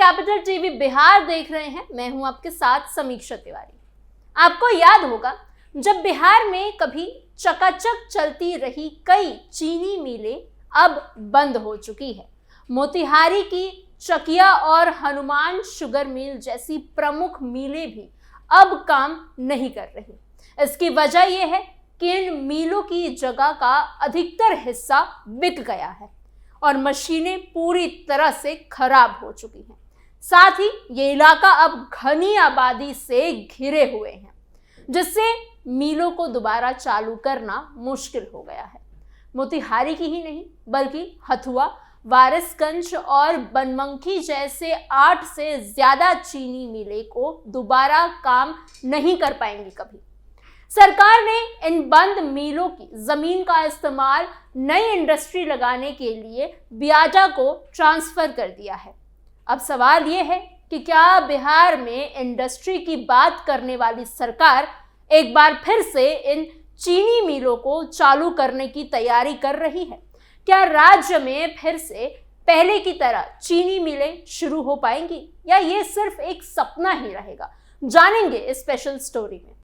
Capital TV Bihar देख रहे हैं। मैं हूं आपके साथ समीक्षा तिवारी। आपको याद होगा जब बिहार में कभी चकाचक चलती रही कई चीनी मिलें अब बंद हो चुकी है। मोतिहारी की चकिया और हनुमान शुगर मिल जैसी प्रमुख मिलें भी अब काम नहीं कर रही। इसकी वजह यह है कि इन मिलों की जगह का अधिकतर हिस्सा बिक गया है और मशीनें पूरी तरह से खराब हो चुकी हैं। साथ ही ये इलाका अब घनी आबादी से घिरे हुए हैं, जिससे मिलों को दोबारा चालू करना मुश्किल हो गया है। मोतिहारी की ही नहीं बल्कि हथुआ, वारिसगंज और बनमनखी जैसे 8 से ज्यादा चीनी मिलें को दोबारा काम नहीं कर पाएंगी कभी। सरकार ने इन बंद मिलों की जमीन का इस्तेमाल नई इंडस्ट्री लगाने के लिए बियाडा को ट्रांसफर कर दिया है। अब सवाल ये है कि क्या बिहार में इंडस्ट्री की बात करने वाली सरकार एक बार फिर से इन चीनी मिलों को चालू करने की तैयारी कर रही है? क्या राज्य में फिर से पहले की तरह चीनी मिलें शुरू हो पाएंगी या ये सिर्फ एक सपना ही रहेगा? जानेंगे इस स्पेशल स्टोरी में।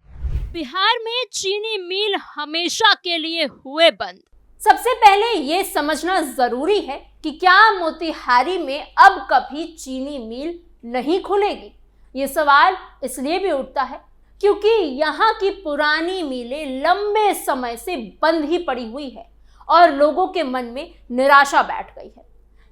बिहार में चीनी मिल हमेशा के लिए हुए बंद। सबसे पहले ये समझना जरूरी है कि क्या मोतिहारी में अब कभी चीनी मिल नहीं खुलेगी। ये सवाल इसलिए भी उठता है क्योंकि यहाँ की पुरानी मिलें लंबे समय से बंद ही पड़ी हुई है और लोगों के मन में निराशा बैठ गई है।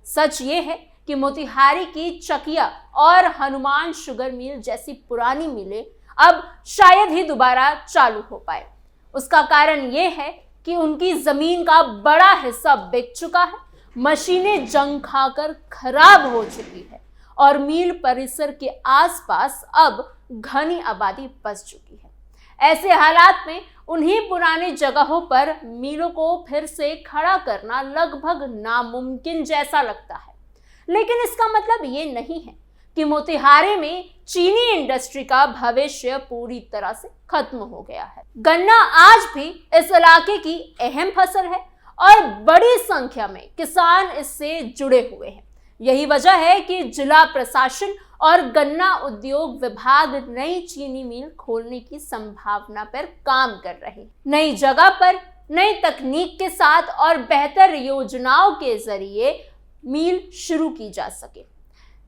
सच ये है कि मोतिहारी की चकिया और हनुमान शुगर मिल जैसी पुरानी मिलें अब शायद ही दोबारा चालू हो पाए। उसका कारण ये है कि उनकी जमीन का बड़ा हिस्सा बिक चुका है, मशीनें जंग खाकर खराब हो चुकी है और मिल परिसर के आसपास अब घनी आबादी बस चुकी है। ऐसे हालात में उन्हीं पुरानी जगहों पर मिलों को फिर से खड़ा करना लगभग नामुमकिन जैसा लगता है। लेकिन इसका मतलब ये नहीं है कि मोतिहारी में चीनी इंडस्ट्री का भविष्य पूरी तरह से खत्म हो गया है। गन्ना आज भी इस इलाके की अहम फसल है और बड़ी संख्या में किसान इससे जुड़े हुए हैं। यही वजह है कि जिला प्रशासन और गन्ना उद्योग विभाग नई चीनी मिल खोलने की संभावना पर काम कर रहे हैं। नई जगह पर नई तकनीक के साथ और बेहतर योजनाओं के जरिए मिल शुरू की जा सके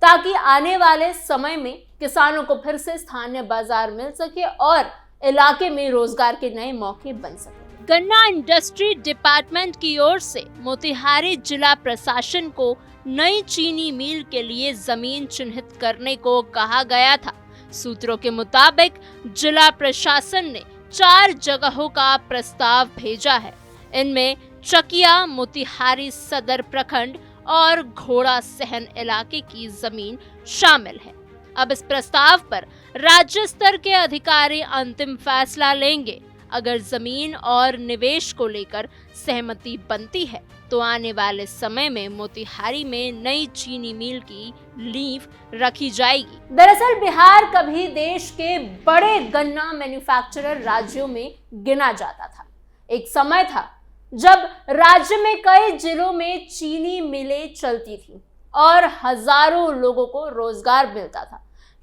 ताकि आने वाले समय में किसानों को फिर से स्थानीय बाजार मिल सके और इलाके में रोजगार के नए मौके बन सके। गन्ना इंडस्ट्री डिपार्टमेंट की ओर से मोतिहारी जिला प्रशासन को नई चीनी मिल के लिए जमीन चिन्हित करने को कहा गया था। सूत्रों के मुताबिक जिला प्रशासन ने 4 जगहों का प्रस्ताव भेजा है। इनमें चकिया, मोतिहारी सदर प्रखंड और घोड़ा सहन इलाके की जमीन शामिल है। अब इस प्रस्ताव पर राज्य स्तर के अधिकारी अंतिम फैसला लेंगे। अगर जमीन और निवेश को लेकर सहमति बनती है तो आने वाले समय में मोतिहारी में नई चीनी मिल की नींव रखी जाएगी। दरअसल बिहार कभी देश के बड़े गन्ना मैन्युफैक्चरर राज्यों में गिना जाता था। एक समय था जब राज्य में कई जिलों में चीनी मिलें चलती थी और हजारों लोगों को रोजगार मिलता था।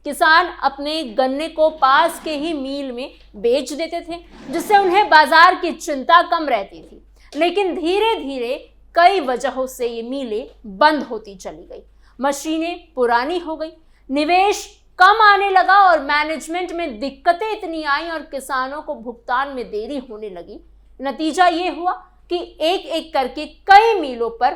किसान अपने गन्ने को पास के ही मिल में बेच देते थे, जिससे उन्हें बाजार की चिंता कम रहती थी। लेकिन धीरे धीरे कई वजहों से ये मिलें बंद होती चली गई। मशीनें पुरानी हो गई, निवेश कम आने लगा और मैनेजमेंट में दिक्कतें इतनी आई और किसानों को भुगतान में देरी होने लगी। नतीजा ये हुआ कि एक एक करके कई मिलों पर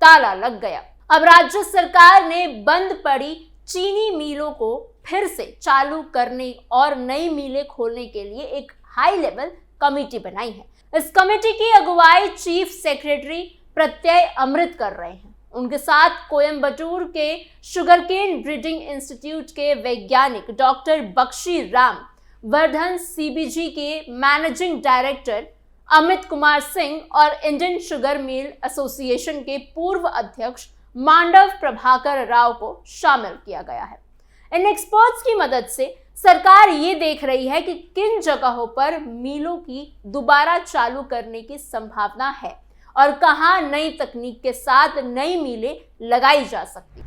ताला लग गया। अब राज्य सरकार ने बंद पड़ी चीनी मिलों को फिर से चालू करने और नई मिलें खोलने के लिए एक हाई लेवल कमेटी बनाई है। इस कमेटी की अगुवाई चीफ सेक्रेटरी प्रत्यय अमृत कर रहे हैं। उनके साथ कोयम्बटूर के शुगरकेन ब्रीडिंग इंस्टीट्यूट के वैज्ञानिक डॉक्टर बख्शी राम वर्धन, सीबीजी के मैनेजिंग डायरेक्टर अमित कुमार सिंह और इंडियन शुगर मिल एसोसिएशन के पूर्व अध्यक्ष मांडव प्रभाकर राव को शामिल किया गया है। इन एक्सपर्ट्स की मदद से सरकार ये देख रही है कि किन जगहों पर मिलों की दोबारा चालू करने की संभावना है और कहां नई तकनीक के साथ नई मिलें लगाई जा सकती।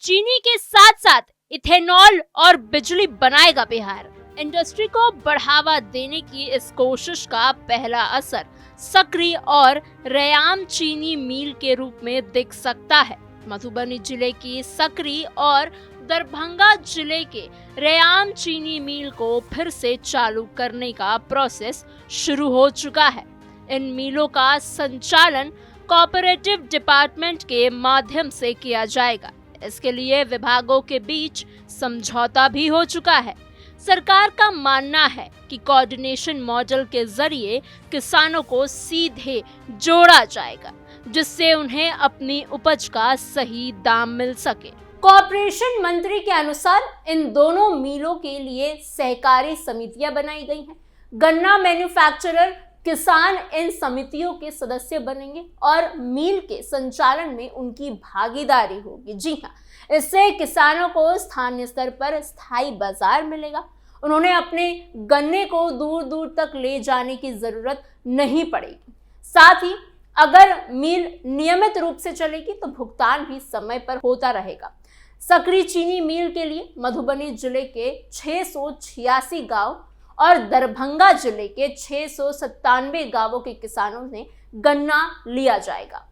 चीनी के साथ साथ इथेनॉल और बिजली बनाएगा बिहार। इंडस्ट्री को बढ़ावा देने की इस कोशिश का पहला असर सकरी और रयाम चीनी मिल के रूप में दिख सकता है। मधुबनी जिले की सकरी और दरभंगा जिले के रयाम चीनी मिल को फिर से चालू करने का प्रोसेस शुरू हो चुका है। इन मिलों का संचालन कोऑपरेटिव डिपार्टमेंट के माध्यम से किया जाएगा। इसके लिए विभागों के बीच समझौता भी हो चुका है। सरकार का मानना है कि कोऑर्डिनेशन मॉडल के जरिए किसानों को सीधे जोड़ा जाएगा, जिससे उन्हें अपनी उपज का सही दाम मिल सके। कॉर्पोरेशन मंत्री के अनुसार इन दोनों मिलों के लिए सहकारी समितियां बनाई गई हैं। गन्ना मैन्युफैक्चरर किसान इन समितियों के सदस्य बनेंगे और मिल के संचालन में उनकी भागीदारी होगी। जी हाँ, इससे किसानों को स्थानीय स्तर पर स्थायी बाजार मिलेगा। उन्होंने अपने गन्ने को दूर दूर तक ले जाने की जरूरत नहीं पड़ेगी। साथ ही अगर मिल नियमित रूप से चलेगी तो भुगतान भी समय पर होता रहेगा। सकरी चीनी मिल के लिए मधुबनी जिले के 686 गांव और दरभंगा जिले के 697 गांवों के किसानों ने गन्ना लिया जाएगा।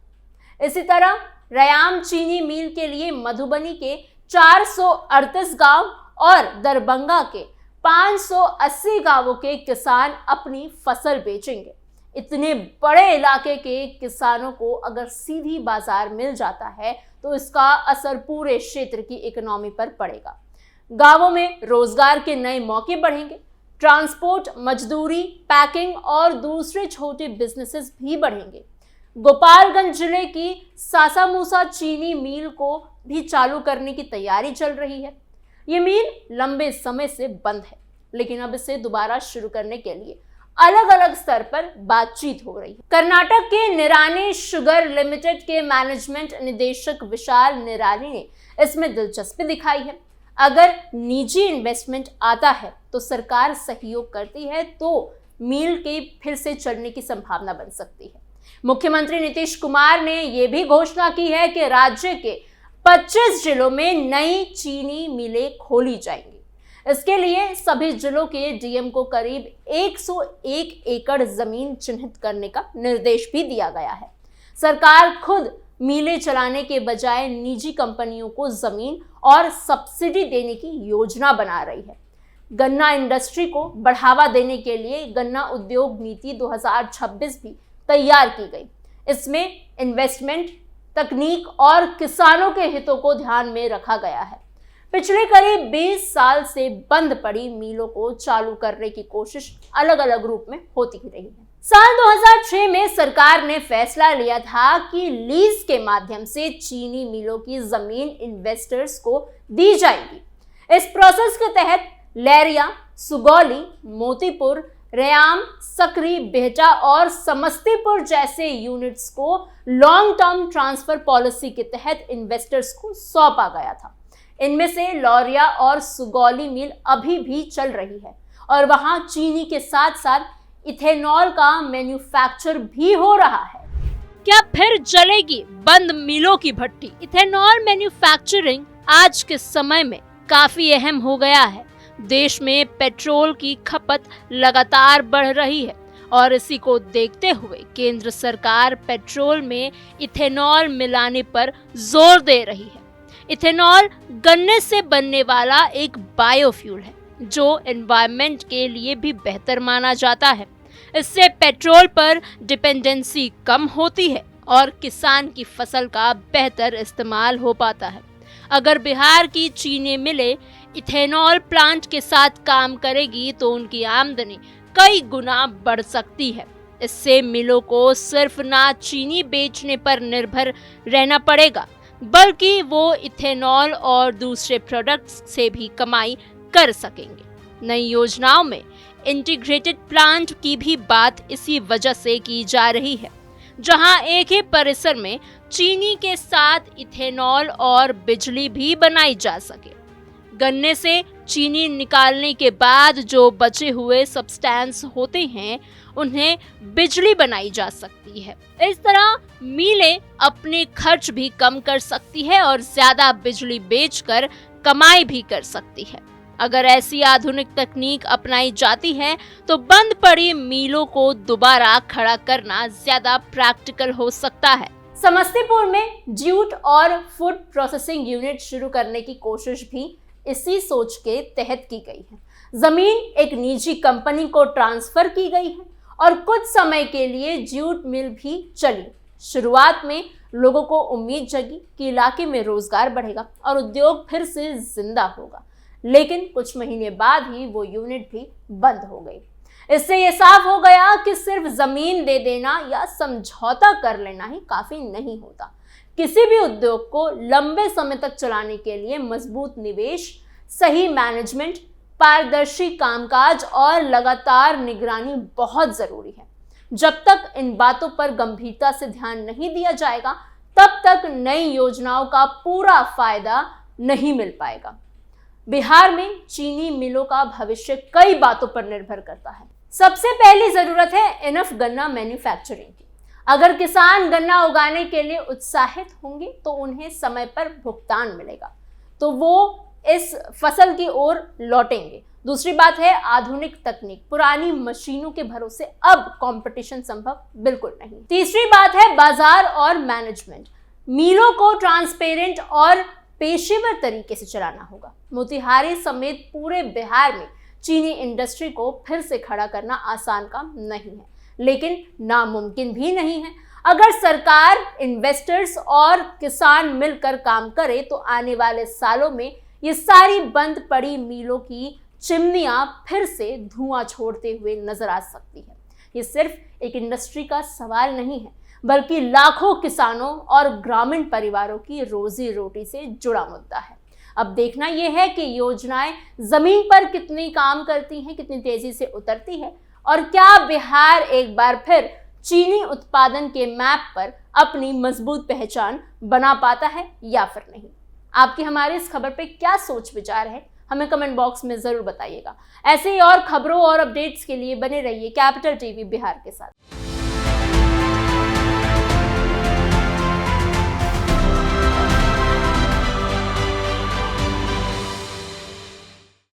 इसी तरह रयाम चीनी मिल के लिए मधुबनी के 438 गांव और दरभंगा के 580 गांवों के किसान अपनी फसल बेचेंगे। इतने बड़े इलाके के किसानों को अगर सीधी बाजार मिल जाता है तो इसका असर पूरे क्षेत्र की इकोनॉमी पर पड़ेगा। गांवों में रोजगार के नए मौके बढ़ेंगे। ट्रांसपोर्ट, मजदूरी, पैकिंग और दूसरे छोटे बिजनेसेस भी बढ़ेंगे। गोपालगंज जिले की सासामूसा चीनी मिल को भी चालू करने की तैयारी चल रही है। ये मिल लंबे समय से बंद है, लेकिन अब इसे दोबारा शुरू करने के लिए अलग अलग स्तर पर बातचीत हो रही है। कर्नाटक के निरानी शुगर लिमिटेड के मैनेजमेंट निदेशक विशाल निरानी ने इसमें दिलचस्पी दिखाई है। अगर निजी इन्वेस्टमेंट आता है तो सरकार सहयोग करती है तो मिल के फिर से चलने की संभावना बन सकती है। मुख्यमंत्री नीतीश कुमार ने यह भी घोषणा की है कि राज्य के 25 जिलों में नई चीनी मिलें खोली जाएंगी। इसके लिए सभी जिलों के डीएम को करीब 101 एकड़ जमीन चिन्हित करने का निर्देश भी दिया गया है। सरकार खुद मिलें चलाने के बजाय निजी कंपनियों को जमीन और सब्सिडी देने की योजना बना रही है। गन्ना इंडस्ट्री को बढ़ावा देने के लिए गन्ना उद्योग नीति 2026 भी तैयार की गई। इसमें इन्वेस्टमेंट, तकनीक और किसानों के हितों को ध्यान में रखा गया है। पिछले करीब 20 साल से बंद पड़ी मिलों को चालू करने की कोशिश अलग अलग रूप में होती ही रही है। साल 2006 में सरकार ने फैसला लिया था कि लीज के माध्यम से चीनी मिलों की जमीन इन्वेस्टर्स को दी जाएगी। इस प्रोसेस के तहत लहरिया, सुगौली, मोतीपुर, रयाम, सकरी, बिहटा और समस्तीपुर जैसे यूनिट्स को लॉन्ग टर्म ट्रांसफर पॉलिसी के तहत इन्वेस्टर्स को सौंपा गया था। इनमें से लौरिया और सुगौली मिल अभी भी चल रही है और वहां चीनी के साथ साथ इथेनॉल का मैन्युफैक्चर भी हो रहा है। क्या फिर जलेगी बंद मिलों की भट्टी? इथेनॉल मैन्युफैक्चरिंग आज के समय में काफी अहम हो गया है। देश में पेट्रोल की खपत लगातार बढ़ रही है और इसी को देखते हुए केंद्र सरकार पेट्रोल में इथेनॉल मिलाने पर जोर दे रही है। इथेनॉल गन्ने से बनने वाला एक बायोफ्यूल है जो एनवायरनमेंट के लिए भी बेहतर माना जाता है। इससे पेट्रोल पर डिपेंडेंसी कम होती है और किसान की फसल का बेहतर इस्तेमाल हो पाता है। अगर बिहार की चीनी मिलें इथेनॉल प्लांट के साथ काम करेगी तो उनकी आमदनी कई गुना बढ़ सकती है। इससे मिलों को सिर्फ ना चीनी बेचने पर निर्भर रहना पड़ेगा, बल्कि वो इथेनॉल और दूसरे प्रोडक्ट्स से भी कमाई कर सकेंगे। नई योजनाओं में इंटीग्रेटेड प्लांट की भी बात इसी वजह से की जा रही है, जहां एक ही परिसर में चीनी के साथ इथेनॉल और बिजली भी बनाई जा सके। गन्ने से चीनी निकालने के बाद जो बचे हुए सब्सटेंस होते हैं उन्हें बिजली बनाई जा सकती है। इस तरह मिलें अपने खर्च भी कम कर सकती है और ज्यादा बिजली बेचकर कमाई भी कर सकती है। अगर ऐसी आधुनिक तकनीक अपनाई जाती है तो बंद पड़ी मिलों को दोबारा खड़ा करना ज्यादा प्रैक्टिकल हो सकता है। समस्तीपुर में जूट और फूड प्रोसेसिंग यूनिट शुरू करने की कोशिश भी इसी सोच के तहत की गई है। जमीन एक निजी कंपनी को ट्रांसफर की गई है और कुछ समय के लिए जूट मिल भी चली। शुरुआत में लोगों को उम्मीद जगी कि इलाके में रोजगार बढ़ेगा और उद्योग फिर से जिंदा होगा, लेकिन कुछ महीने बाद ही वो यूनिट भी बंद हो गई। इससे ये साफ हो गया कि सिर्फ जमीन दे देना या समझौता कर लेना ही काफी नहीं होता। किसी भी उद्योग को लंबे समय तक चलाने के लिए मजबूत निवेश, सही मैनेजमेंट, पारदर्शी कामकाज और लगातार निगरानी बहुत जरूरी है। जब तक इन बातों पर गंभीरता से ध्यान नहीं दिया जाएगा, तब तक नई योजनाओं का पूरा फायदा नहीं मिल पाएगा। बिहार में चीनी मिलों का भविष्य कई बातों पर निर्भर करता है। सबसे पहली जरूरत है इनफ गन्ना मैन्युफैक्चरिंग की। अगर किसान गन्ना उगाने के लिए उत्साहित होंगे तो उन्हें समय पर भुगतान मिलेगा, तो वो इस फसल की ओर लौटेंगे। दूसरी बात है आधुनिक तकनीक। पुरानी मशीनों के भरोसे अब कंपटीशन संभव बिल्कुल नहीं। तीसरी बात है बाजार और मैनेजमेंट। मिलों को ट्रांसपेरेंट और पेशेवर तरीके से चलाना होगा। मोतिहारी समेत पूरे बिहार में चीनी इंडस्ट्री को फिर से खड़ा करना आसान काम नहीं है, लेकिन नामुमकिन भी नहीं है। अगर सरकार, इन्वेस्टर्स और किसान मिलकर काम करे तो आने वाले सालों में ये सारी बंद पड़ी मिलों की चिमनियां फिर से धुआं छोड़ते हुए नजर आ सकती है। ये सिर्फ एक इंडस्ट्री का सवाल नहीं है, बल्कि लाखों किसानों और ग्रामीण परिवारों की रोजी रोटी से जुड़ा मुद्दा है। अब देखना यह है कि योजनाएं जमीन पर कितनी काम करती हैं, कितनी तेजी से उतरती है और क्या बिहार एक बार फिर चीनी उत्पादन के मैप पर अपनी मजबूत पहचान बना पाता है या फिर नहीं। आपकी हमारी इस खबर पे क्या सोच विचार है, हमें कमेंट बॉक्स में जरूर बताइएगा। ऐसे ही और खबरों और अपडेट्स के लिए बने रहिए कैपिटल टीवी बिहार के साथ।